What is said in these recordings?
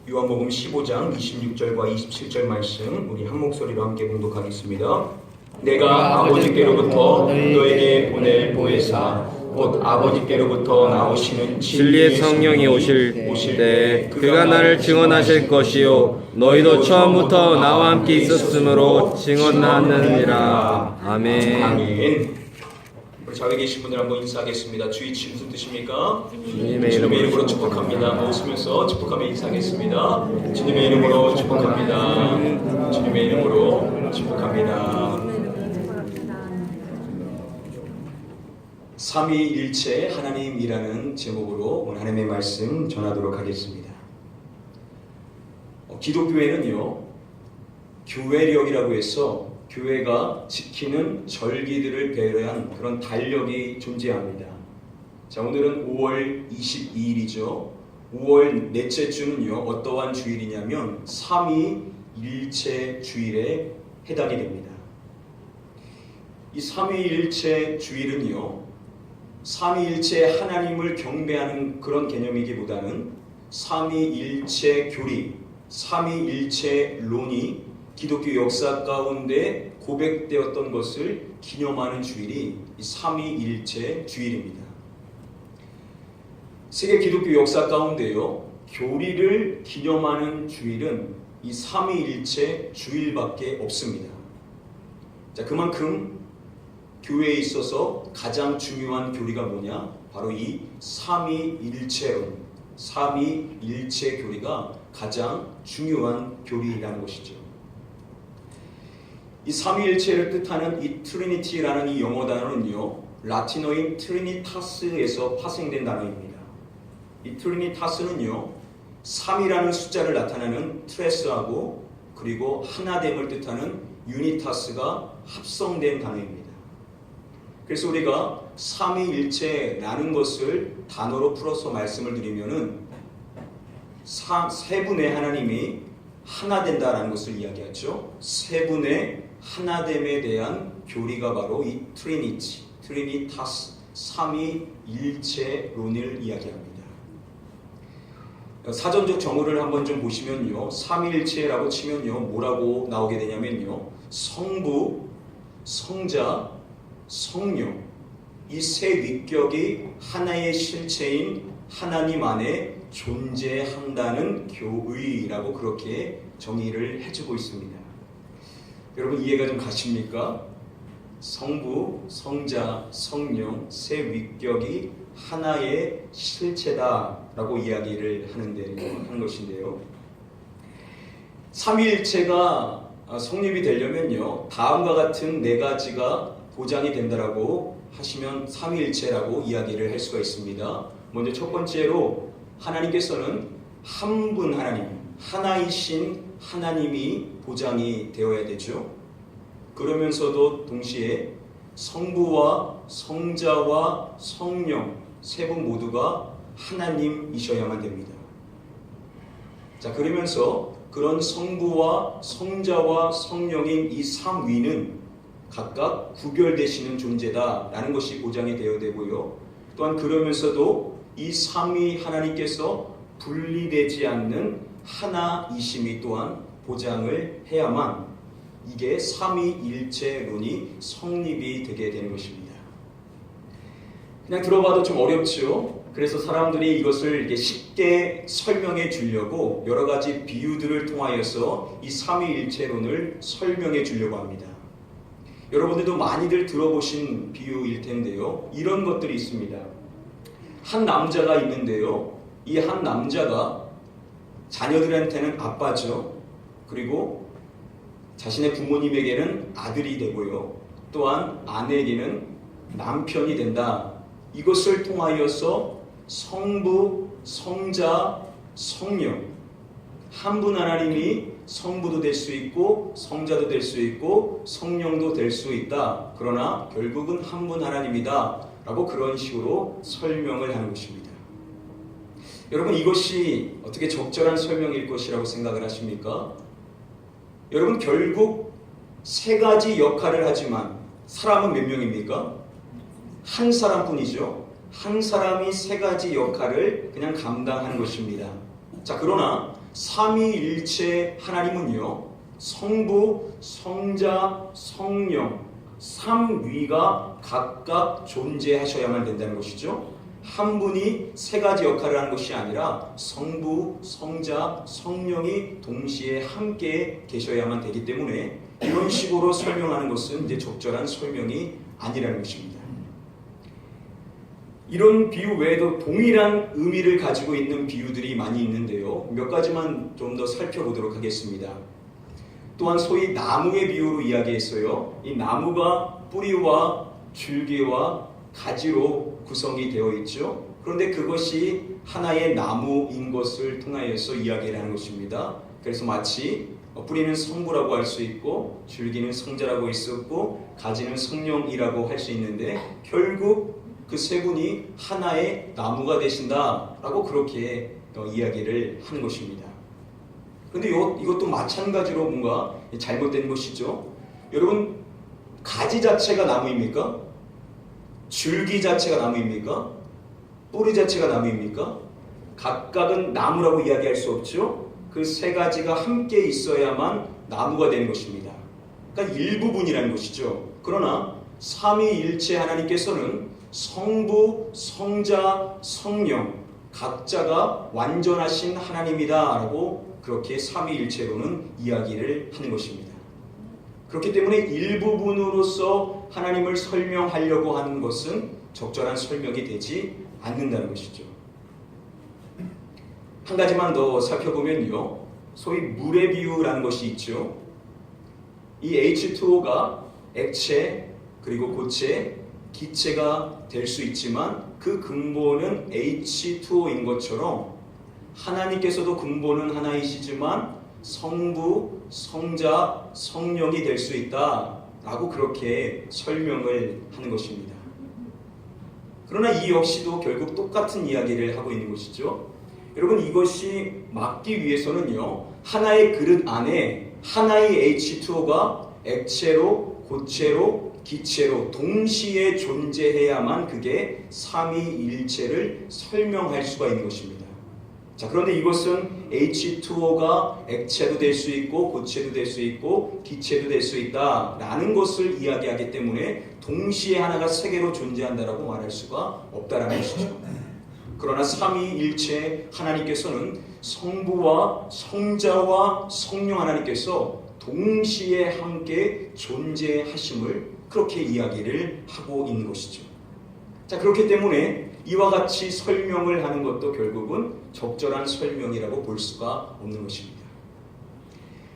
요한복음 15장 26절과 27절 말씀 우리 한 목소리로 함께 봉독하겠습니다. 내가 아버지께로부터 너에게 보낼 보혜사 곧 아버지께로부터 나오시는 진리의 성령이 오실 때 그가 나를 증언하실 것이요 너희도 처음부터 나와 함께 있었으므로 증언하느니라. 아멘. 아멘. 우리 자리에 계신 분들 한번 인사하겠습니다. 주의 치 무슨 뜻입니까? 주님의 이름으로 축복합니다. 웃으면서 축복하며 인사하겠습니다. 주님의 이름으로 축복합니다. 주님의 이름으로 축복합니다. 삼위일체 하나님이라는 제목으로 오늘 하나님의 말씀 전하도록 하겠습니다. 기독교회는요, 교회력이라고 해서 교회가 지키는 절기들을 배려한 그런 달력이 존재합니다. 자, 오늘은 5월 22일이죠. 5월 넷째 주는요, 어떠한 주일이냐면 삼위일체 주일에 해당이 됩니다. 이 삼위일체 주일은요, 삼위일체 하나님을 경배하는 그런 개념이기보다는 삼위일체 교리, 삼위일체론이 기독교 역사 가운데 고백되었던 것을 기념하는 주일이 이 삼위일체 주일입니다. 세계 기독교 역사 가운데요, 교리를 기념하는 주일은 이 삼위일체 주일밖에 없습니다. 자, 그만큼 교회에 있어서 가장 중요한 교리가 뭐냐? 바로 이 삼위일체론, 삼위일체 교리가 가장 중요한 교리라는 것이죠. 이 삼위일체를 뜻하는 이 트리니티라는 이 영어 단어는요, 라틴어인 트리니타스에서 파생된 단어입니다. 이 트리니타스는요, 3이라는 숫자를 나타내는 트레스하고 그리고 하나됨을 뜻하는 유니타스가 합성된 단어입니다. 그래서 우리가 삼위일체라는 것을 단어로 풀어서 말씀을 드리면은 세 분의 하나님이 하나 된다라는 것을 이야기하죠. 세 분의 하나됨에 대한 교리가 바로 이 트리니티, 트리니타스, 삼위일체론을 이야기합니다. 사전적 정의를 한번 좀 보시면요, 삼위일체라고 치면요, 뭐라고 나오게 되냐면요, 성부, 성자, 성령, 이 세 위격이 하나의 실체인 하나님 안에 존재한다는 교의라고 그렇게 정의를 해주고 있습니다. 여러분 이해가 좀 가십니까? 성부, 성자, 성령 세 위격이 하나의 실체다라고 이야기를 하는 것인데요. 삼위일체가 성립이 되려면요, 다음과 같은 네 가지가 보장이 된다라고 하시면 삼위일체라고 이야기를 할 수가 있습니다. 먼저 첫 번째로 하나님께서는 한 분 하나님, 하나이신 하나님이 보장이 되어야 되죠. 그러면서도 동시에 성부와 성자와 성령 세 분 모두가 하나님이셔야만 됩니다. 자, 그러면서 그런 성부와 성자와 성령인 이 삼위는 각각 구별되시는 존재다라는 것이 보장이 되어야 되고요. 또한 그러면서도 이 삼위 하나님께서 분리되지 않는 하나이심이 또한 보장을 해야만 이게 삼위일체론이 성립이 되게 되는 것입니다. 그냥 들어봐도 좀 어렵죠. 그래서 사람들이 이것을 이렇게 쉽게 설명해 주려고 여러 가지 비유들을 통하여서 이 삼위일체론을 설명해 주려고 합니다. 여러분들도 많이들 들어보신 비유일 텐데요, 이런 것들이 있습니다. 한 남자가 있는데요, 이 한 남자가 자녀들한테는 아빠죠. 그리고 자신의 부모님에게는 아들이 되고요, 또한 아내에게는 남편이 된다. 이것을 통하여서 성부, 성자, 성령 한 분 하나님이 성부도 될 수 있고 성자도 될 수 있고 성령도 될 수 있다. 그러나 결국은 한 분 하나님이다 라고 그런 식으로 설명을 하는 것입니다. 여러분 이것이 어떻게 적절한 설명일 것이라고 생각을 하십니까? 여러분 결국 세 가지 역할을 하지만 사람은 몇 명입니까? 한 사람뿐이죠. 한 사람이 세 가지 역할을 그냥 감당하는 것입니다. 자, 그러나 삼위일체 하나님은요, 성부, 성자, 성령, 삼위가 각각 존재하셔야만 된다는 것이죠. 한 분이 세 가지 역할을 하는 것이 아니라 성부, 성자, 성령이 동시에 함께 계셔야만 되기 때문에 이런 식으로 설명하는 것은 이제 적절한 설명이 아니라는 것입니다. 이런 비유 외에도 동일한 의미를 가지고 있는 비유들이 많이 있는데요. 몇 가지만 좀 더 살펴보도록 하겠습니다. 또한 소위 나무의 비유로 이야기했어요. 이 나무가 뿌리와 줄기와 가지로 구성이 되어 있죠. 그런데 그것이 하나의 나무인 것을 통하여서 이야기를 하는 것입니다. 그래서 마치 뿌리는 성부라고 할 수 있고 줄기는 성자라고 할 수 있고 가지는 성령이라고 할 수 있는데 결국 그 세 분이 하나의 나무가 되신다라고 그렇게 이야기를 하는 것입니다. 그런데 이것도 마찬가지로 뭔가 잘못된 것이죠. 여러분, 가지 자체가 나무입니까? 줄기 자체가 나무입니까? 뿌리 자체가 나무입니까? 각각은 나무라고 이야기할 수 없죠. 그 세 가지가 함께 있어야만 나무가 되는 것입니다. 그러니까 일부분이라는 것이죠. 그러나 삼위일체 하나님께서는 성부, 성자, 성령 각자가 완전하신 하나님이다라고 그렇게 삼위일체로는 이야기를 하는 것입니다. 그렇기 때문에 일부분으로서 하나님을 설명하려고 하는 것은 적절한 설명이 되지 않는다는 것이죠. 한 가지만 더 살펴보면요, 소위 물의 비유라는 것이 있죠. 이 H2O가 액체, 그리고 고체, 기체가 될 수 있지만 그 근본은 H2O인 것처럼 하나님께서도 근본은 하나이시지만 성부, 성자, 성령이 될 수 있다라고 그렇게 설명을 하는 것입니다. 그러나 이 역시도 결국 똑같은 이야기를 하고 있는 것이죠. 여러분, 이것이 막기 위해서는요, 하나의 그릇 안에 하나의 H2O가 액체로, 고체로, 기체로 동시에 존재해야만 그게 삼위일체를 설명할 수가 있는 것입니다. 자, 그런데 이것은 H2O가 액체도 될 수 있고 고체도 될 수 있고 기체도 될 수 있다라는 것을 이야기하기 때문에 동시에 하나가 세 개로 존재한다라고 말할 수가 없다라는 것이죠. 그러나 삼위일체 하나님께서는 성부와 성자와 성령 하나님께서 동시에 함께 존재하심을 그렇게 이야기를 하고 있는 것이죠. 자, 그렇기 때문에 이와 같이 설명을 하는 것도 결국은 적절한 설명이라고 볼 수가 없는 것입니다.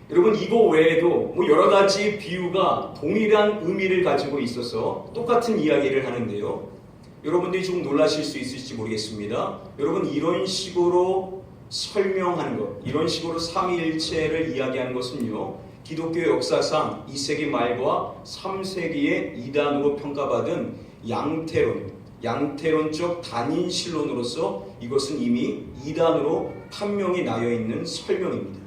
여러분, 이거 외에도 여러 가지 비유가 동일한 의미를 가지고 있어서 똑같은 이야기를 하는데요. 여러분들이 좀 놀라실 수 있을지 모르겠습니다. 여러분, 이런 식으로 설명하는 것, 이런 식으로 삼위일체를 이야기하는 것은요, 기독교 역사상 2세기 말과 3세기에 이단으로 평가받은 양태론적 단인신론으로서 이것은 이미 이단으로 판명이 나여 있는 설명입니다.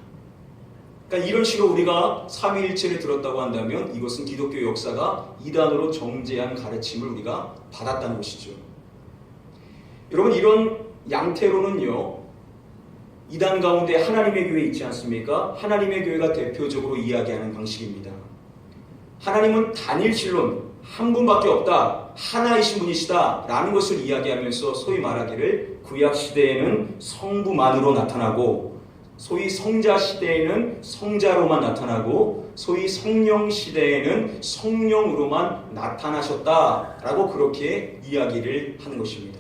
그러니까 이런 식으로 우리가 삼위일체를 들었다고 한다면 이것은 기독교 역사가 이단으로 정죄한 가르침을 우리가 받았다는 것이죠. 여러분, 이런 양태론은요, 이단 가운데 하나님의 교회 있지 않습니까? 하나님의 교회가 대표적으로 이야기하는 방식입니다. 하나님은 단일신론, 한 분밖에 없다, 하나이신 분이시다 라는 것을 이야기하면서 소위 말하기를 구약시대에는 성부만으로 나타나고 소위 성자시대에는 성자로만 나타나고 소위 성령시대에는 성령으로만 나타나셨다라고 그렇게 이야기를 하는 것입니다.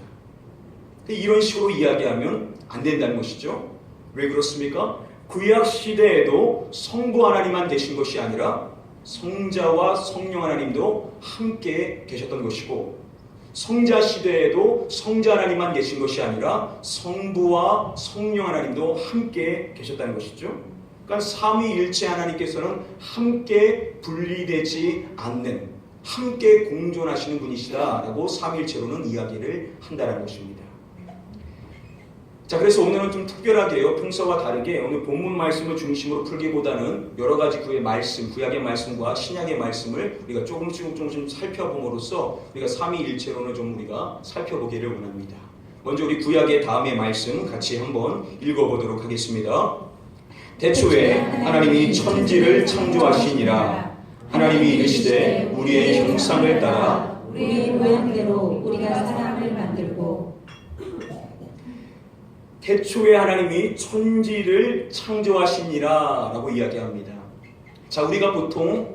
이런 식으로 이야기하면 안 된다는 것이죠. 왜 그렇습니까? 구약 시대에도 성부 하나님만 계신 것이 아니라 성자와 성령 하나님도 함께 계셨던 것이고, 성자 시대에도 성자 하나님만 계신 것이 아니라 성부와 성령 하나님도 함께 계셨다는 것이죠. 그러니까 삼위일체 하나님께서는 함께 분리되지 않는, 함께 공존하시는 분이시다라고 삼위일체로는 이야기를 한다는 것입니다. 자, 그래서 오늘은 좀 특별하게요, 평소와 다르게 오늘 본문 말씀을 중심으로 풀기보다는 여러 가지 그의 말씀, 구약의 말씀과 신약의 말씀을 우리가 조금씩 살펴봄으로써 우리가 삼위일체론을 좀 우리가 살펴보기를 원합니다. 먼저 우리 구약의 다음의 말씀 같이 한번 읽어보도록 하겠습니다. 태초에 하나님이 천지를 창조하시니라. 하나님이 이르시되 우리의 형상을 따라 우리 모양대로 우리가 사람을 만들고. 태초에 하나님이 천지를 창조하시니라 라고 이야기합니다. 자, 우리가 보통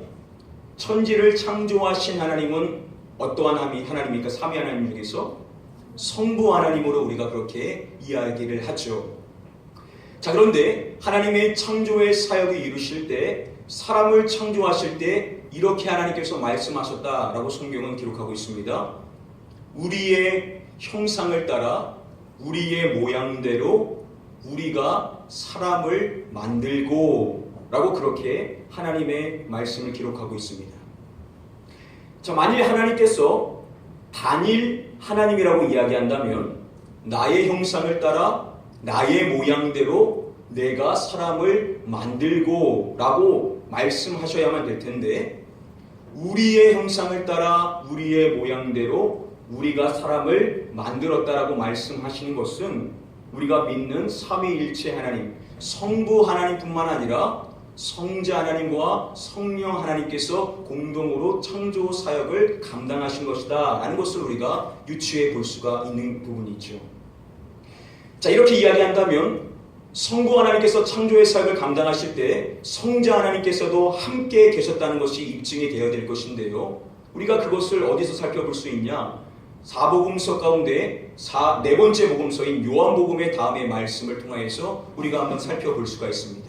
천지를 창조하신 하나님은 어떠한 하나님입니까? 삼위 하나님 중에서 성부 하나님으로 우리가 그렇게 이야기를 하죠. 자, 그런데 하나님의 창조의 사역을 이루실 때, 사람을 창조하실 때 이렇게 하나님께서 말씀하셨다라고 성경은 기록하고 있습니다. 우리의 형상을 따라 우리의 모양대로 우리가 사람을 만들고 라고 그렇게 하나님의 말씀을 기록하고 있습니다. 자, 만일 하나님께서 단일 하나님이라고 이야기한다면 나의 형상을 따라 나의 모양대로 내가 사람을 만들고 라고 말씀하셔야만 될 텐데, 우리의 형상을 따라 우리의 모양대로 우리가 사람을 만들었다라고 말씀하시는 것은 우리가 믿는 삼위일체 하나님, 성부 하나님뿐만 아니라 성자 하나님과 성령 하나님께서 공동으로 창조 사역을 감당하신 것이다 라는 것을 우리가 유추해 볼 수가 있는 부분이죠. 자, 이렇게 이야기한다면 성부 하나님께서 창조의 사역을 감당하실 때 성자 하나님께서도 함께 계셨다는 것이 입증이 되어야 될 것인데요, 우리가 그것을 어디서 살펴볼 수 있냐? 사복음서 가운데 네 번째 복음서인 요한복음의 다음의 말씀을 통하여서 우리가 한번 살펴볼 수가 있습니다.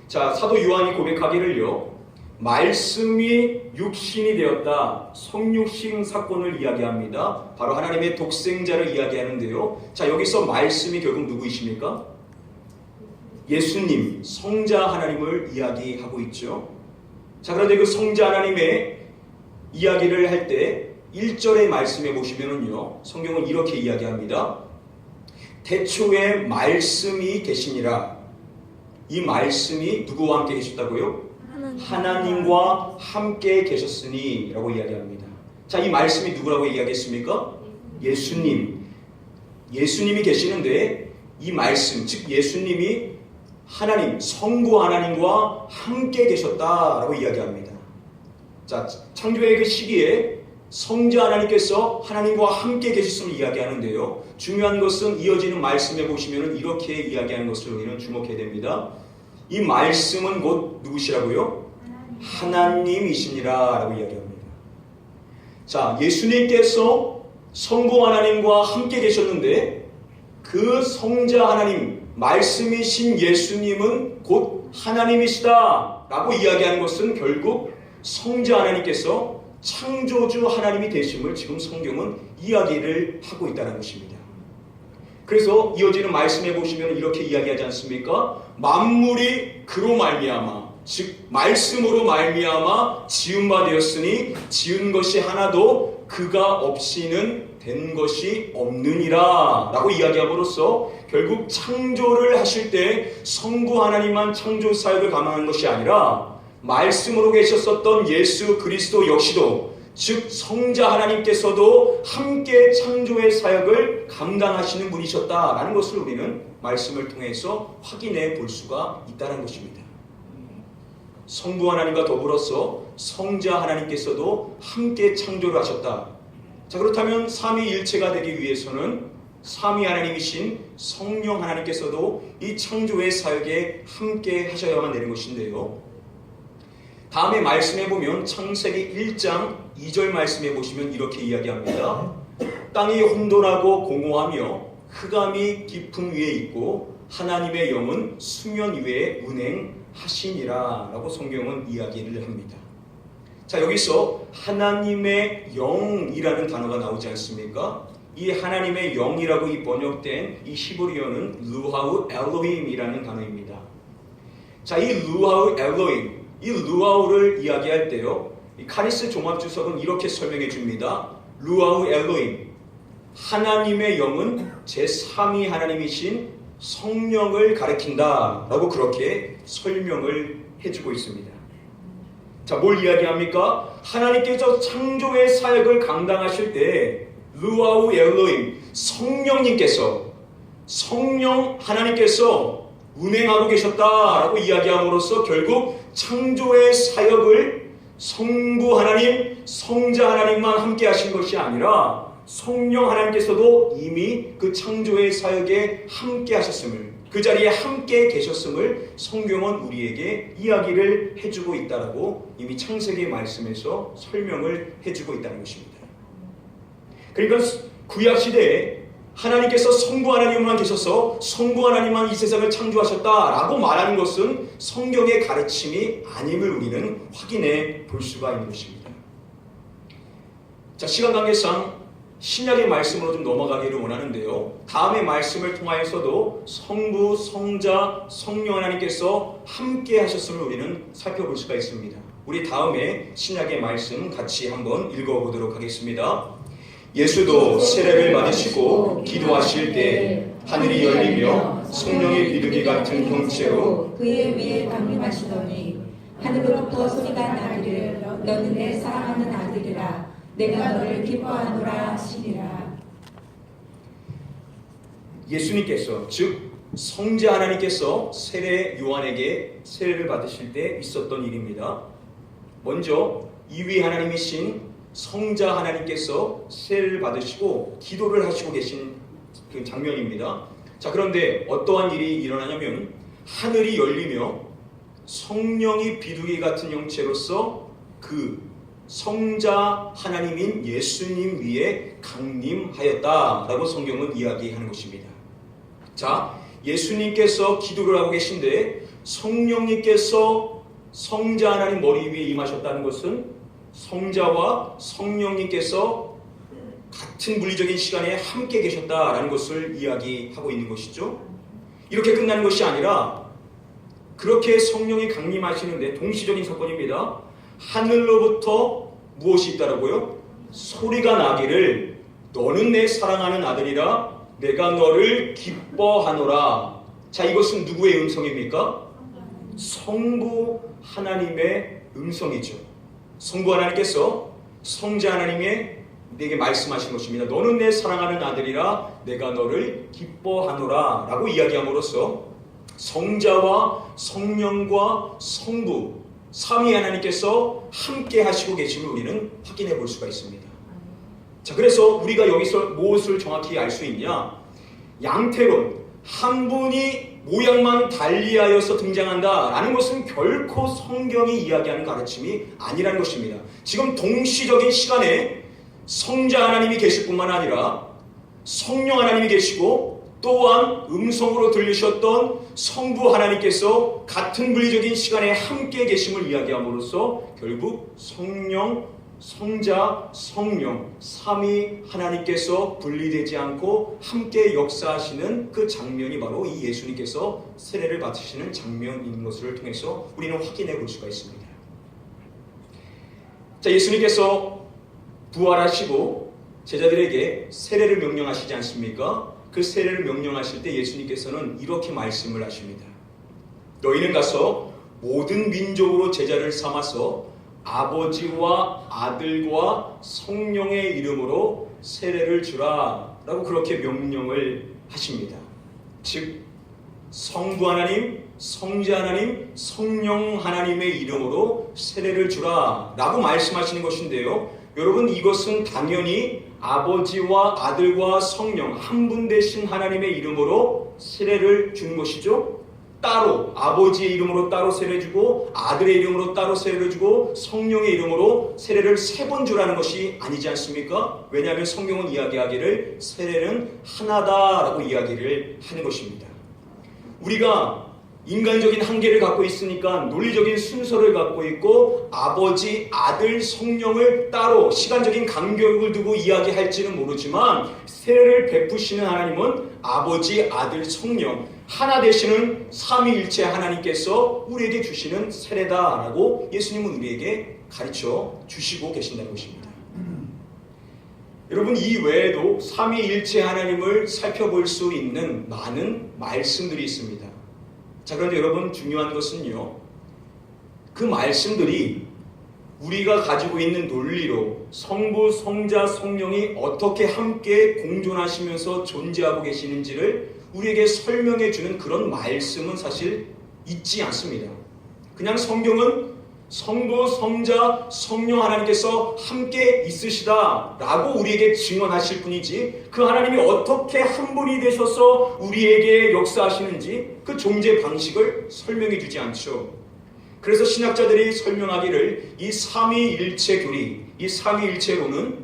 자, 사도 요한이 고백하기를요, 말씀이 육신이 되었다, 성육신 사건을 이야기합니다. 바로 하나님의 독생자를 이야기하는데요, 자, 여기서 말씀이 결국 누구이십니까? 예수님, 성자 하나님을 이야기하고 있죠. 자, 그런데 그 성자 하나님의 이야기를 할 때 1절의 말씀에 보시면은요, 성경은 이렇게 이야기합니다. 태초에 말씀이 계시니라. 이 말씀이 누구와 함께 계셨다고요? 하나님과 함께 계셨으니 라고 이야기합니다. 자, 이 말씀이 누구라고 이야기했습니까? 예수님. 예수님이 계시는데 이 말씀, 즉 예수님이 하나님, 성부 하나님과 함께 계셨다라고 이야기합니다. 자, 창조의 그 시기에 성자 하나님께서 하나님과 함께 계셨음을 이야기하는데요, 중요한 것은 이어지는 말씀에 보시면 이렇게 이야기하는 것을 우리는 주목해야 됩니다. 이 말씀은 곧 누구시라고요? 하나님이시니라 라고 이야기합니다. 자, 예수님께서 성부 하나님과 함께 계셨는데 그 성자 하나님, 말씀이신 예수님은 곧 하나님이시다 라고 이야기하는 것은 결국 성자 하나님께서 창조주 하나님이 되심을 지금 성경은 이야기를 하고 있다는 것입니다. 그래서 이어지는 말씀에 보시면 이렇게 이야기하지 않습니까? 만물이 그로 말미암아, 즉 말씀으로 말미암아 지은 바 되었으니 지은 것이 하나도 그가 없이는 된 것이 없느니라 라고 이야기함으로써 결국 창조를 하실 때 성부 하나님만 창조 사역을 감당한 것이 아니라 말씀으로 계셨었던 예수 그리스도 역시도, 즉 성자 하나님께서도 함께 창조의 사역을 감당하시는 분이셨다라는 것을 우리는 말씀을 통해서 확인해 볼 수가 있다는 것입니다. 성부 하나님과 더불어서 성자 하나님께서도 함께 창조를 하셨다. 자, 그렇다면 삼위일체가 되기 위해서는 삼위 하나님이신 성령 하나님께서도 이 창조의 사역에 함께 하셔야만 되는 것인데요, 다음에 말씀해 보면 창세기 1장 2절 말씀해 보시면 이렇게 이야기합니다. 땅이 혼돈하고 공허하며 흑암이 깊음 위에 있고 하나님의 영은 수면 위에 운행하시니라 라고 성경은 이야기를 합니다. 자, 여기서 하나님의 영이라는 단어가 나오지 않습니까? 이 하나님의 영이라고 이 번역된 이 히브리어는 루하우 엘로힘이라는 단어입니다. 자, 이 루하우 엘로힘, 이 루아우를 이야기할 때요, 이 카리스 종합주석은 이렇게 설명해 줍니다. 루아우 엘로힘, 하나님의 영은 제3위 하나님이신 성령을 가리킨다 라고 그렇게 설명을 해주고 있습니다. 자, 뭘 이야기합니까? 하나님께서 창조의 사역을 감당하실 때 루아우 엘로힘, 성령 하나님께서 운행하고 계셨다라고 이야기함으로써 결국 창조의 사역을 성부 하나님, 성자 하나님만 함께 하신 것이 아니라 성령 하나님께서도 이미 그 창조의 사역에 함께 하셨음을, 그 자리에 함께 계셨음을 성경은 우리에게 이야기를 해주고 있다라고 이미 창세기 말씀에서 설명을 해주고 있다는 것입니다. 그러니까 구약시대에 하나님께서 성부 하나님만 계셔서 성부 하나님만 이 세상을 창조하셨다라고 말하는 것은 성경의 가르침이 아님을 우리는 확인해 볼 수가 있는 것입니다. 자, 시간 관계상 신약의 말씀으로 좀 넘어가기를 원하는데요. 다음의 말씀을 통하여서도 성부, 성자, 성령 하나님께서 함께 하셨음을 우리는 살펴볼 수가 있습니다. 우리 다음에 신약의 말씀 같이 한번 읽어보도록 하겠습니다. 예수도 세례를 받으시고 기도하실 때 하늘이 열리며 성령의 비둘기 같은 형체로 그의 위에 강림하시더니 하늘로부터 소리가 나기를 너는 내 사랑하는 아들이라 내가 너를 기뻐하노라 하시니라. 예수님께서, 즉 성자 하나님께서 세례 요한에게 세례를 받으실 때 있었던 일입니다. 먼저 이위 하나님이신 성자 하나님께서 세례를 받으시고 기도를 하시고 계신 그 장면입니다. 자, 그런데 어떠한 일이 일어나냐면 하늘이 열리며 성령이 비둘기 같은 형체로서 그 성자 하나님인 예수님 위에 강림하였다라고 성경은 이야기하는 것입니다. 자, 예수님께서 기도를 하고 계신데 성령님께서 성자 하나님 머리 위에 임하셨다는 것은 성자와 성령님께서 같은 물리적인 시간에 함께 계셨다라는 것을 이야기하고 있는 것이죠. 이렇게 끝나는 것이 아니라 그렇게 성령이 강림하시는데 동시적인 사건입니다. 하늘로부터 무엇이 있다라고요? 소리가 나기를 너는 내 사랑하는 아들이라 내가 너를 기뻐하노라. 자, 이것은 누구의 음성입니까? 성부 하나님의 음성이죠. 성부 하나님께서 성자 하나님에게 말씀하신 것입니다. 너는 내 사랑하는 아들이라 내가 너를 기뻐하노라 라고 이야기함으로써 성자와 성령과 성부 삼위 하나님께서 함께 하시고 계심을 우리는 확인해 볼 수가 있습니다. 자, 그래서 우리가 여기서 무엇을 정확히 알 수 있냐? 양태론, 한 분이 모양만 달리하여서 등장한다라는 것은 결코 성경이 이야기하는 가르침이 아니라는 것입니다. 지금 동시적인 시간에 성자 하나님이 계실 뿐만 아니라 성령 하나님이 계시고 또한 음성으로 들리셨던 성부 하나님께서 같은 물리적인 시간에 함께 계심을 이야기함으로써 결국 성령, 성자, 성령, 삼위 하나님께서 분리되지 않고 함께 역사하시는 그 장면이 바로 이 예수님께서 세례를 받으시는 장면인 것을 통해서 우리는 확인해 볼 수가 있습니다. 자, 예수님께서 부활하시고 제자들에게 세례를 명령하시지 않습니까? 그 세례를 명령하실 때 예수님께서는 이렇게 말씀을 하십니다. 너희는 가서 모든 민족으로 제자를 삼아서 아버지와 아들과 성령의 이름으로 세례를 주라 라고 그렇게 명령을 하십니다. 즉 성부 하나님, 성자 하나님, 성령 하나님의 이름으로 세례를 주라 라고 말씀하시는 것인데요. 여러분, 이것은 당연히 아버지와 아들과 성령 한 분 되신 하나님의 이름으로 세례를 주는 것이죠. 따로 아버지의 이름으로 따로 세례 주고 아들의 이름으로 따로 세례를 주고 성령의 이름으로 세례를 3번 주라는 것이 아니지 않습니까? 왜냐하면 성경은 이야기하기를 세례는 하나다라고 이야기를 하는 것입니다. 우리가 인간적인 한계를 갖고 있으니까 논리적인 순서를 갖고 있고 아버지, 아들, 성령을 따로 시간적인 간격을 두고 이야기할지는 모르지만 세례를 베푸시는 하나님은 아버지, 아들, 성령 하나 되시는 삼위일체 하나님께서 우리에게 주시는 세례다라고 예수님은 우리에게 가르쳐 주시고 계신다는 것입니다. 여러분, 이 외에도 삼위일체 하나님을 살펴볼 수 있는 많은 말씀들이 있습니다. 자, 그런데 여러분 중요한 것은요, 그 말씀들이 우리가 가지고 있는 논리로 성부, 성자, 성령이 어떻게 함께 공존하시면서 존재하고 계시는지를 우리에게 설명해 주는 그런 말씀은 사실 있지 않습니다. 그냥 성경은 성부, 성자, 성령 하나님께서 함께 있으시다 라고 우리에게 증언하실 뿐이지, 그 하나님이 어떻게 한 분이 되셔서 우리에게 역사하시는지 그 존재 방식을 설명해 주지 않죠. 그래서 신학자들이 설명하기를 이 삼위일체 교리, 이 삼위일체로는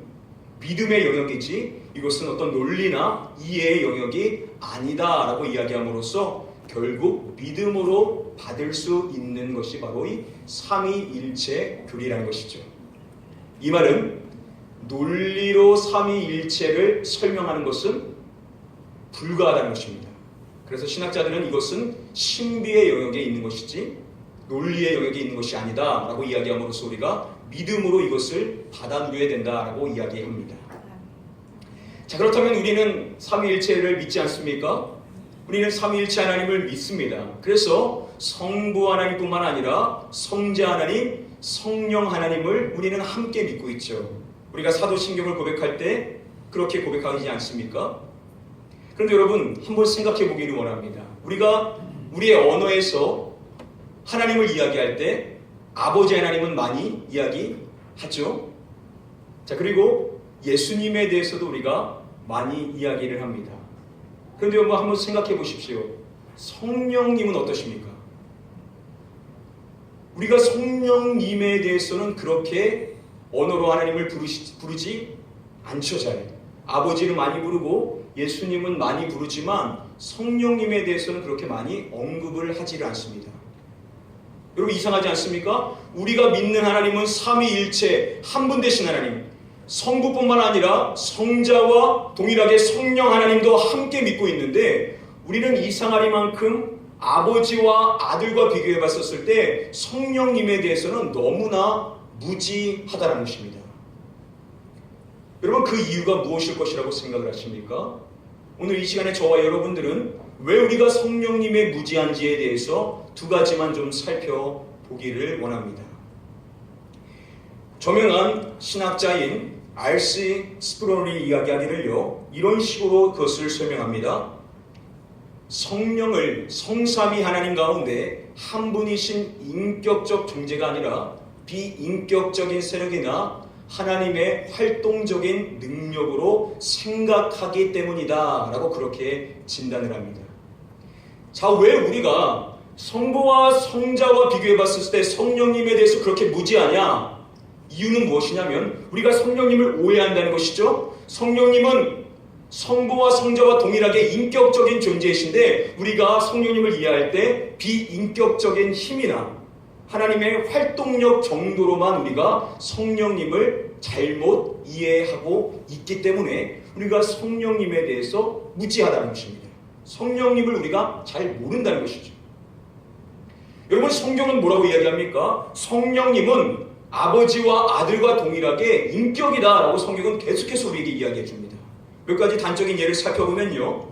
믿음의 영역이지 이것은 어떤 논리나 이해의 영역이 아니다 라고 이야기함으로써 결국 믿음으로 받을 수 있는 것이 바로 이 삼위일체 교리라는 것이죠. 이 말은 논리로 삼위일체를 설명하는 것은 불가하다는 것입니다. 그래서 신학자들은 이것은 신비의 영역에 있는 것이지 논리의 영역에 있는 것이 아니다 라고 이야기함으로써 우리가 믿음으로 이것을 받아 누려야 된다 라고 이야기합니다. 자, 그렇다면 우리는 삼위일체를 믿지 않습니까? 우리는 삼위일체 하나님을 믿습니다. 그래서 성부 하나님뿐만 아니라 성자 하나님, 성령 하나님을 우리는 함께 믿고 있죠. 우리가 사도신경을 고백할 때 그렇게 고백하지 않습니까? 그런데 여러분 한번 생각해 보기를 원합니다. 우리가 우리의 언어에서 하나님을 이야기할 때 아버지 하나님은 많이 이야기하죠. 자, 그리고 예수님에 대해서도 우리가 많이 이야기를 합니다. 그런데 여러분 한번 생각해 보십시오. 성령님은 어떠십니까? 우리가 성령님에 대해서는 그렇게 언어로 하나님을 부르지 않죠. 잘 아버지를 많이 부르고 예수님은 많이 부르지만 성령님에 대해서는 그렇게 많이 언급을 하지를 않습니다. 여러분 이상하지 않습니까? 우리가 믿는 하나님은 삼위일체 한 분 되신 하나님, 성부뿐만 아니라 성자와 동일하게 성령 하나님도 함께 믿고 있는데 우리는 이상하리만큼 아버지와 아들과 비교해 봤었을 때 성령님에 대해서는 너무나 무지하다는 것입니다. 여러분 그 이유가 무엇일 것이라고 생각을 하십니까? 오늘 이 시간에 저와 여러분들은 왜 우리가 성령님의 무지한지에 대해서 두 가지만 좀 살펴보기를 원합니다. 저명한 신학자인 R.C. 스프롤이 이야기하기를요, 이런 식으로 그것을 설명합니다. 성령을 성삼위 하나님 가운데 한 분이신 인격적 존재가 아니라 비인격적인 세력이나 하나님의 활동적인 능력으로 생각하기 때문이다 라고 그렇게 진단을 합니다. 자, 왜 우리가 성부와 성자와 비교해 봤을 때 성령님에 대해서 그렇게 무지하냐? 이유는 무엇이냐면 우리가 성령님을 오해한다는 것이죠. 성령님은 성부와 성자와 동일하게 인격적인 존재이신데 우리가 성령님을 이해할 때 비인격적인 힘이나 하나님의 활동력 정도로만 우리가 성령님을 잘못 이해하고 있기 때문에 우리가 성령님에 대해서 무지하다는 것입니다. 성령님을 우리가 잘 모른다는 것이죠. 여러분 성경은 뭐라고 이야기합니까? 성령님은 아버지와 아들과 동일하게 인격이다라고 성경은 계속해서 우리에게 이야기해 줍니다. 몇 가지 단적인 예를 살펴보면요,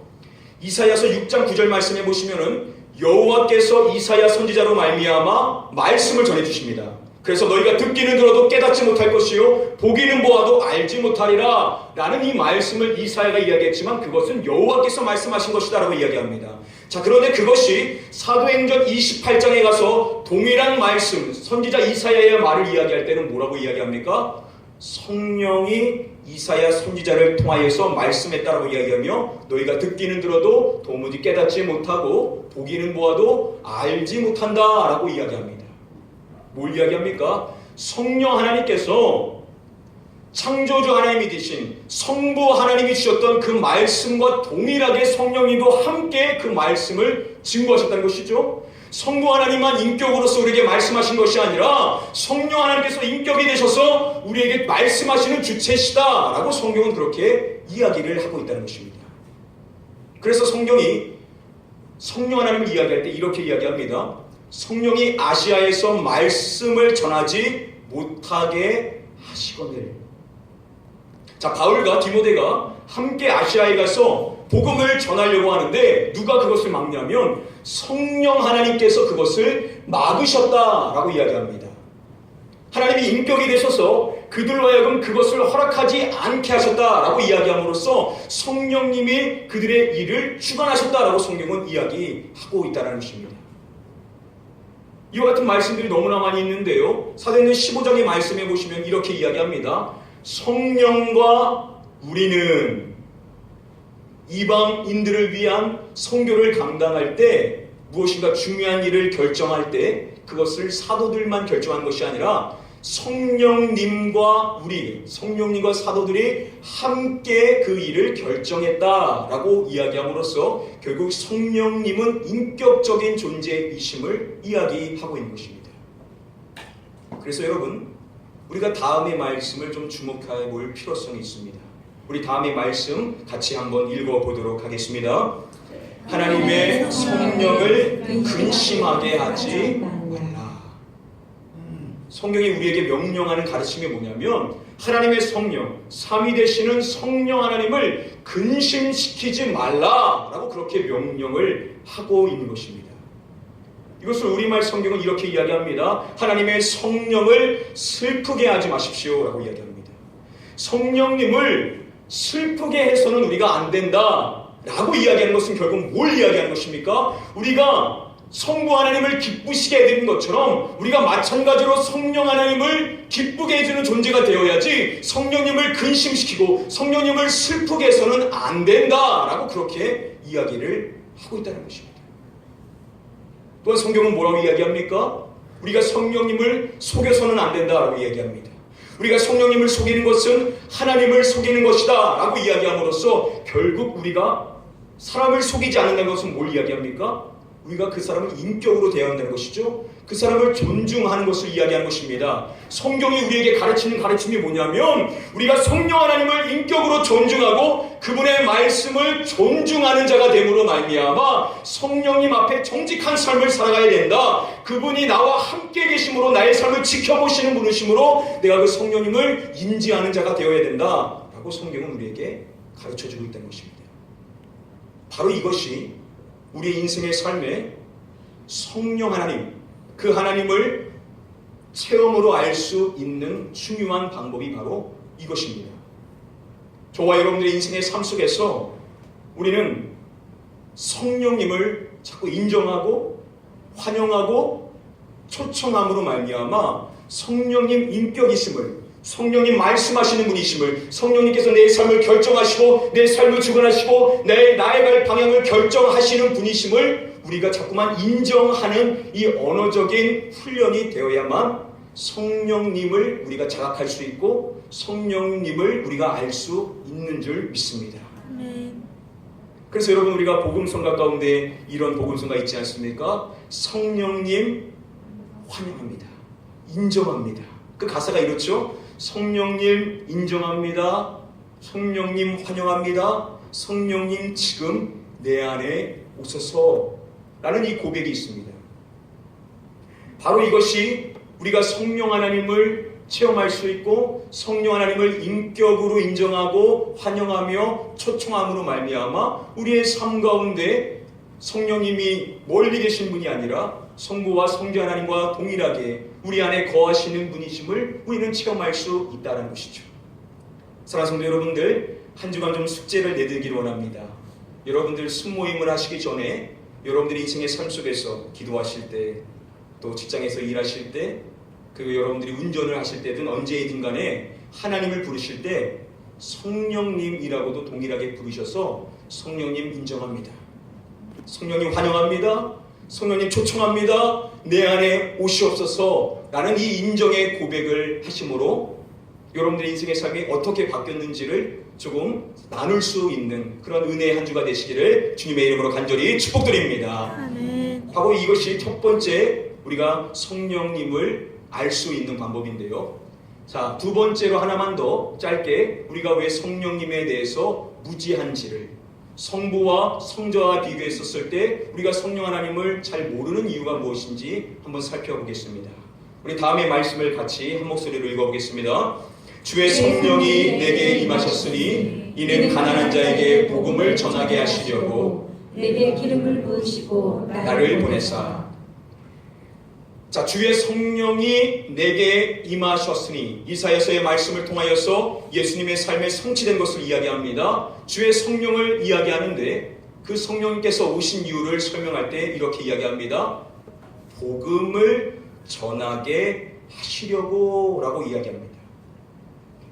이사야서 6장 9절 말씀해 보시면은 여호와께서 이사야 선지자로 말미암아 말씀을 전해 주십니다. 그래서 너희가 듣기는 들어도 깨닫지 못할 것이요 보기는 보아도 알지 못하리라 라는 이 말씀을 이사야가 이야기했지만 그것은 여호와께서 말씀하신 것이다 라고 이야기합니다. 자, 그런데 그것이 사도행전 28장에 가서 동일한 말씀 선지자 이사야의 말을 이야기할 때는 뭐라고 이야기합니까? 성령이 이사야 선지자를 통하여서 말씀했다라고 이야기하며 너희가 듣기는 들어도 도무지 깨닫지 못하고 보기는 보아도 알지 못한다라고 이야기합니다. 뭘 이야기합니까? 성령 하나님께서 창조주 하나님이 되신 성부 하나님이 주셨던 그 말씀과 동일하게 성령님도 함께 그 말씀을 증거하셨다는 것이죠. 성부 하나님만 인격으로서 우리에게 말씀하신 것이 아니라 성령 하나님께서 인격이 되셔서 우리에게 말씀하시는 주체시다 라고 성경은 그렇게 이야기를 하고 있다는 것입니다. 그래서 성경이 성령 하나님을 이야기할 때 이렇게 이야기합니다. 성령이 아시아에서 말씀을 전하지 못하게 하시거늘. 자, 바울과 디모데가 함께 아시아에 가서 복음을 전하려고 하는데 누가 그것을 막냐면 성령 하나님께서 그것을 막으셨다라고 이야기합니다. 하나님이 인격이 되셔서 그들로 하여금 그것을 허락하지 않게 하셨다라고 이야기함으로써 성령님이 그들의 일을 주관하셨다라고 성경은 이야기하고 있다는 것입니다. 이와 같은 말씀들이 너무나 많이 있는데요. 사도행전 15장의 말씀에 보시면 이렇게 이야기합니다. 성령과 우리는 이방인들을 위한 선교를 감당할 때 무엇인가 중요한 일을 결정할 때 그것을 사도들만 결정한 것이 아니라 성령님과 성령님과 사도들이 함께 그 일을 결정했다라고 이야기함으로써 결국 성령님은 인격적인 존재이심을 이야기하고 있는 것입니다. 그래서 여러분, 우리가 다음의 말씀을 좀 주목해 볼 필요성이 있습니다. 우리 다음의 말씀 같이 한번 읽어보도록 하겠습니다. 하나님의 성령을 근심하게 하지 말라. 성경이 우리에게 명령하는 가르침이 뭐냐면 하나님의 성령, 삼위 되시는 성령 하나님을 근심시키지 말라라고 그렇게 명령을 하고 있는 것입니다. 이것을 우리말 성경은 이렇게 이야기합니다. 하나님의 성령을 슬프게 하지 마십시오라고 이야기합니다. 성령님을 슬프게 해서는 우리가 안 된다라고 이야기하는 것은 결국 뭘 이야기하는 것입니까? 우리가 성부 하나님을 기쁘시게 해드리는 것처럼 우리가 마찬가지로 성령 하나님을 기쁘게 해주는 존재가 되어야지 성령님을 근심시키고 성령님을 슬프게 해서는 안 된다라고 그렇게 이야기를 하고 있다는 것입니다. 또한 성경은 뭐라고 이야기합니까? 우리가 성령님을 속여서는 안 된다라고 이야기합니다. 우리가 성령님을 속이는 것은 하나님을 속이는 것이다 라고 이야기함으로써 결국 우리가 사람을 속이지 않는다는 것은 뭘 이야기합니까? 우리가 그 사람을 인격으로 대한다는 것이죠. 그 사람을 존중하는 것을 이야기하는 것입니다. 성경이 우리에게 가르치는 가르침이 뭐냐면 우리가 성령 하나님을 인격으로 존중하고 그분의 말씀을 존중하는 자가 됨으로 말미암아 성령님 앞에 정직한 삶을 살아가야 된다. 그분이 나와 함께 계심으로 나의 삶을 지켜보시는 분이심으로 내가 그 성령님을 인지하는 자가 되어야 된다 라고 성경은 우리에게 가르쳐주고 있다는 것입니다. 바로 이것이 우리의 인생의 삶에 성령 하나님, 그 하나님을 체험으로 알 수 있는 중요한 방법이 바로 이것입니다. 저와 여러분들의 인생의 삶 속에서 우리는 성령님을 자꾸 인정하고 환영하고 초청함으로 말미암아 성령님 인격이심을, 성령님 말씀하시는 분이심을, 성령님께서 내 삶을 결정하시고 내 삶을 주관하시고 나의 갈 방향을 결정하시는 분이심을 우리가 자꾸만 인정하는 이 언어적인 훈련이 되어야만 성령님을 우리가 자각할 수 있고 성령님을 우리가 알 수 있는 줄 믿습니다. 그래서 여러분, 우리가 복음성가 가운데 이런 복음성가 있지 않습니까? 성령님 환영합니다. 인정합니다. 그 가사가 이렇죠. 성령님 인정합니다. 성령님 환영합니다. 성령님 지금 내 안에 오셔서 라는 이 고백이 있습니다. 바로 이것이 우리가 성령 하나님을 체험할 수 있고 성령 하나님을 인격으로 인정하고 환영하며 초청함으로 말미암아 우리의 삶 가운데 성령님이 멀리 계신 분이 아니라 성부와 성자 하나님과 동일하게 우리 안에 거하시는 분이심을 우리는 체험할 수 있다는 것이죠. 사랑하는 성도 여러분들, 한 주간 좀 숙제를 내드리기를 원합니다. 여러분들 순모임을 하시기 전에 여러분들이 인생의 삶 속에서 기도하실 때, 또 직장에서 일하실 때, 그리고 여러분들이 운전을 하실 때든 언제이든 간에 하나님을 부르실 때 성령님이라고도 동일하게 부르셔서 성령님 인정합니다. 성령님 환영합니다. 성령님 초청합니다. 내 안에 오시옵소서 라는 이 인정의 고백을 하심으로 여러분들의 인생의 삶이 어떻게 바뀌었는지를 조금 나눌 수 있는 그런 은혜의 한 주가 되시기를 주님의 이름으로 간절히 축복드립니다. 아멘. 바로 이것이 첫 번째 우리가 성령님을 알 수 있는 방법인데요. 자, 두 번째로 하나만 더 짧게 우리가 왜 성령님에 대해서 무지한지를, 성부와 성자와 비교했었을 때 우리가 성령 하나님을 잘 모르는 이유가 무엇인지 한번 살펴보겠습니다. 우리 다음의 말씀을 같이 한 목소리로 읽어보겠습니다. 주의 성령이 내게 임하셨으니 이는 가난한 자에게 복음을 전하게 하시려고 내게 기름을 부으시고 나를 보내사. 자, 주의 성령이 내게 임하셨으니, 이사야서의 말씀을 통하여서 예수님의 삶에 성취된 것을 이야기합니다. 주의 성령을 이야기하는데 그 성령님께서 오신 이유를 설명할 때 이렇게 이야기합니다. 복음을 전하게 하시려고 라고 이야기합니다.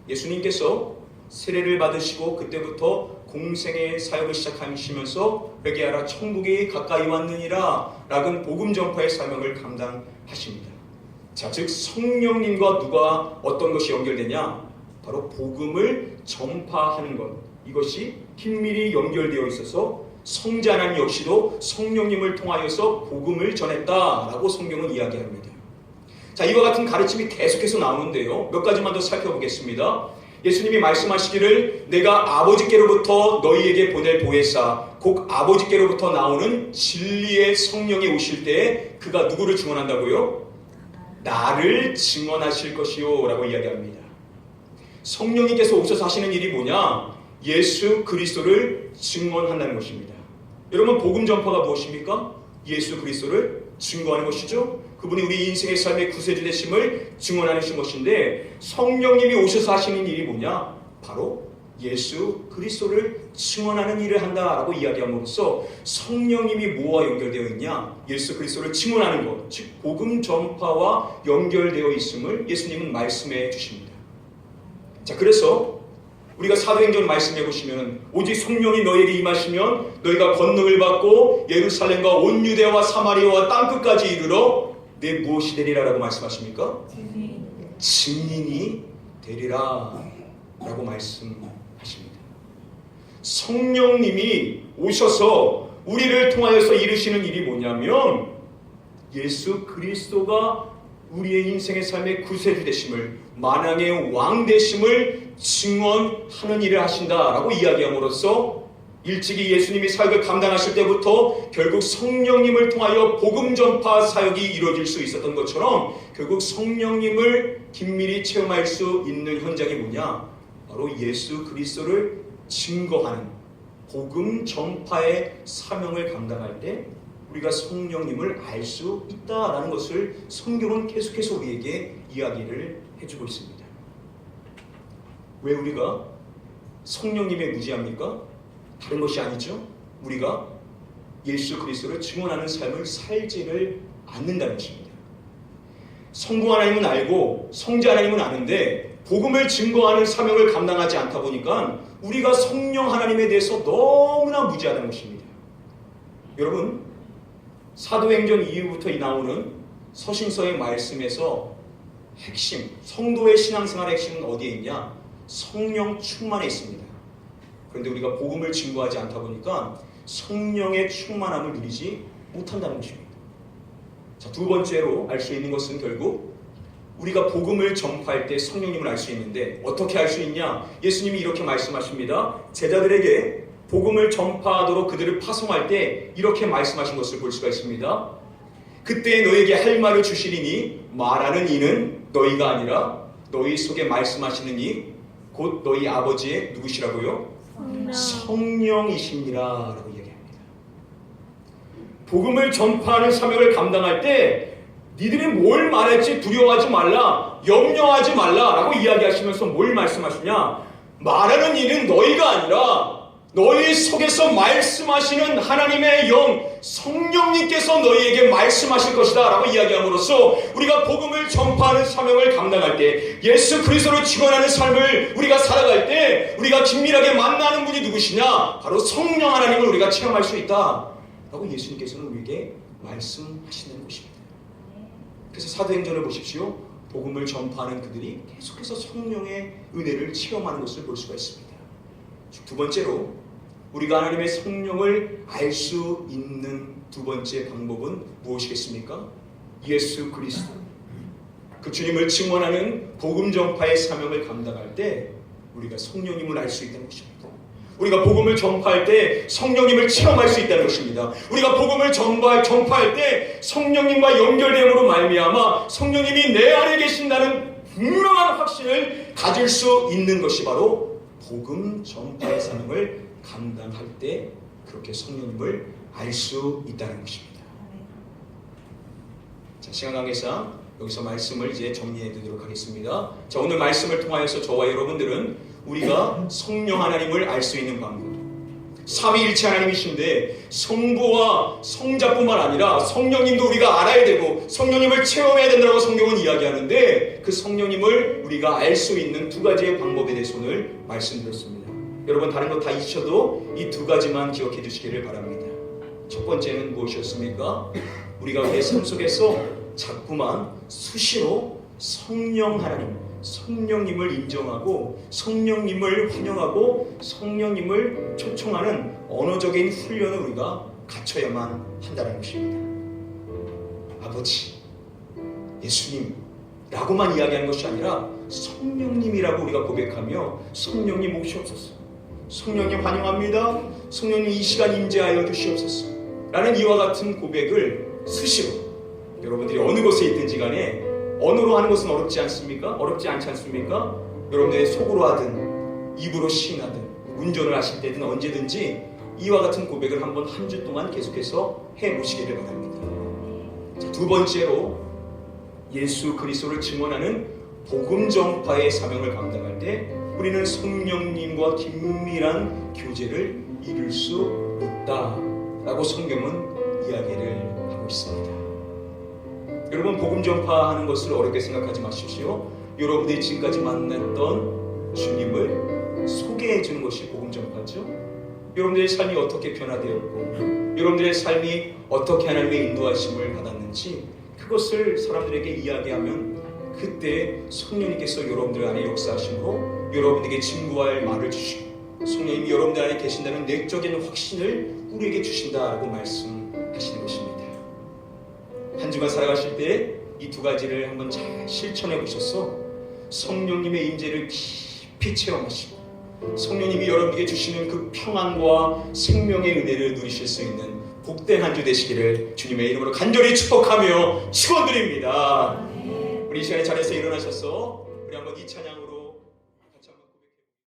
예수님께서 세례를 받으시고 그때부터 공생의 사역을 시작하시면서 회개하라 천국이 가까이 왔느니라 라는 복음 전파의 사명을 감당하십니다. 자, 즉 성령님과 누가 어떤 것이 연결되냐? 바로 복음을 전파하는 것, 이것이 긴밀히 연결되어 있어서 성자 하나님 역시도 성령님을 통하여서 복음을 전했다라고 성경은 이야기합니다. 자, 이와 같은 가르침이 계속해서 나오는데요, 몇 가지만 더 살펴보겠습니다. 예수님이 말씀하시기를 내가 아버지께로부터 너희에게 보낼 보혜사 곧 아버지께로부터 나오는 진리의 성령이 오실 때에 그가 누구를 증언한다고요? 나를 증언하실 것이요 라고 이야기합니다. 성령님께서 오셔서 하시는 일이 뭐냐? 예수 그리스도를 증언한다는 것입니다. 여러분, 복음 전파가 무엇입니까? 예수 그리스도를 증거하는 것이죠. 그분이 우리 인생의 삶의 구세주 되심을 증언하는 것인데, 성령님이 오셔서 하시는 일이 뭐냐? 바로 예수 그리스도를 증언하는 일을 한다라고 이야기함으로써 성령님이 뭐와 연결되어 있냐? 예수 그리스도를 증언하는 것, 즉 복음 전파와 연결되어 있음을 예수님은 말씀해 주십니다. 자, 그래서 우리가 사도행전 말씀해 보시면 오직 성령이 너에게 임하시면 너희가 권능을 받고 예루살렘과 온 유대와 사마리아와 땅끝까지 이르러 내 무엇이 되리라 라고 말씀하십니까? 증인이 되리라 라고 말씀하십니다. 성령님이 오셔서 우리를 통하여서 이루시는 일이 뭐냐면 예수 그리스도가 우리의 인생의 삶의 구세주 되심을, 만왕의 왕 되심을 증언하는 일을 하신다라고 이야기함으로써 일찍이 예수님이 사역을 감당하실 때부터 결국 성령님을 통하여 복음 전파 사역이 이루어질 수 있었던 것처럼 결국 성령님을 긴밀히 체험할 수 있는 현장이 뭐냐? 바로 예수 그리스도를 증거하는 복음 전파의 사명을 감당할 때 우리가 성령님을 알 수 있다라는 것을 성경은 계속해서 우리에게 이야기를 해주고 있습니다. 왜 우리가 성령님에 무지합니까? 다른 것이 아니죠. 우리가 예수 그리스도를 증언하는 삶을 살지를 않는다는 것입니다. 성부 하나님은 알고 성자 하나님은 아는데 복음을 증거하는 사명을 감당하지 않다 보니까 우리가 성령 하나님에 대해서 너무나 무지하다는 것입니다. 여러분, 사도행전 이후부터 나오는 서신서의 말씀에서 핵심, 성도의 신앙생활의 핵심은 어디에 있냐? 성령 충만에 있습니다. 그런데 우리가 복음을 증거하지 않다 보니까 성령의 충만함을 누리지 못한다는 것입니다. 자, 두 번째로 알 수 있는 것은 결국 우리가 복음을 전파할 때 성령님을 알 수 있는데 어떻게 알 수 있냐? 예수님이 이렇게 말씀하십니다. 제자들에게 복음을 전파하도록 그들을 파송할 때 이렇게 말씀하신 것을 볼 수가 있습니다. 그때 너에게 할 말을 주시리니 말하는 이는 너희가 아니라 너희 속에 말씀하시는 이 곧 너희 아버지의 누구시라고요? 성령이시니라 라고 얘기합니다. 복음을 전파하는 사명을 감당할 때 니들이 뭘 말할지 두려워하지 말라, 염려하지 말라 라고 이야기하시면서 뭘 말씀하시냐? 말하는 이는 너희가 아니라 너희 속에서 말씀하시는 하나님의 영 성령님께서 너희에게 말씀하실 것이다 라고 이야기함으로써 우리가 복음을 전파하는 사명을 감당할 때 예수 그리스도를 증언하는 삶을 우리가 살아갈 때 우리가 긴밀하게 만나는 분이 누구시냐? 바로 성령 하나님을 우리가 체험할 수 있다 라고 예수님께서는 우리에게 말씀하시는 것입니다. 그래서 사도행전을 보십시오. 복음을 전파하는 그들이 계속해서 성령의 은혜를 체험하는 것을 볼 수가 있습니다. 두 번째로 우리가 하나님의 성령을 알 수 있는 두 번째 방법은 무엇이겠습니까? 예수 그리스도, 그 주님을 증언하는 복음 전파의 사명을 감당할 때 우리가 성령님을 알 수 있다는 것입니다. 우리가 복음을 전파할 때 성령님을 체험할 수 있다는 것입니다. 우리가 복음을 전파할 때 성령님과 연결됨으로 말미암아 성령님이 내 안에 계신다는 분명한 확신을 가질 수 있는 것이 바로 복음 전파의 사명을 감당할 때 그렇게 성령님을 알 수 있다는 것입니다. 자, 시간 관계상 여기서 말씀을 이제 정리해 드리도록 하겠습니다. 자, 오늘 말씀을 통하여서 저와 여러분들은 우리가 성령 하나님을 알 수 있는 방법, 삼위일체 하나님이신데 성부와 성자뿐만 아니라 성령님도 우리가 알아야 되고 성령님을 체험해야 된다고 성경은 이야기하는데, 그 성령님을 우리가 알 수 있는 두 가지의 방법에 대해서 오늘 말씀드렸습니다. 여러분, 다른 거 다 잊으셔도 이 두 가지만 기억해 주시기를 바랍니다. 첫 번째는 무엇이었습니까? 우리가 우리의 삶 속에서 자꾸만 수시로 성령 하나님, 성령님을 인정하고 성령님을 환영하고 성령님을 초청하는 언어적인 훈련을 우리가 갖춰야만 한다는 것입니다. 아버지, 예수님라고만 이야기하는 것이 아니라 성령님이라고 우리가 고백하며 성령님 오시옵소서, 성령님 환영합니다, 성령님 이 시간 임재하여 주시옵소서 라는 이와 같은 고백을 수시로, 여러분들이 어느 곳에 있든지 간에 언어로 하는 것은 어렵지 않습니까? 어렵지 않지 않습니까? 여러분들의 속으로 하든 입으로 시인하든 운전을 하실 때든 언제든지 이와 같은 고백을 한번 한 주 동안 계속해서 해보시기를 바랍니다. 자, 두 번째로 예수 그리스도를 증언하는 복음 전파의 사명을 감당할 때 우리는 성령님과 긴밀한 교제를 이룰 수 있다라고 성경은 이야기를 하고 있습니다. 여러분, 복음 전파하는 것을 어렵게 생각하지 마십시오. 여러분들이 지금까지 만났던 주님을 소개해 주는 것이 복음 전파죠. 여러분들의 삶이 어떻게 변화되었고 여러분들의 삶이 어떻게 하나님의 인도하심을 받았는지 그것을 사람들에게 이야기하면 그때 성령님께서 여러분들 안에 역사하심으로 여러분에게 증거할 말을 주시고 성령님이 여러분들 안에 계신다는 내적인 확신을 우리에게 주신다고 말씀하시는 것입니다. 한 주간 살아가실 때 이 두 가지를 한번 잘 실천해 보셔서 성령님의 임재를 깊이 체험하시고 성령님이 여러분에게 주시는 그 평안과 생명의 은혜를 누리실 수 있는 복된 한 주 되시기를 주님의 이름으로 간절히 축복하며 축원드립니다. 우리 이 시간에 자리에서 일어나셔서 우리 한번 이 찬양으로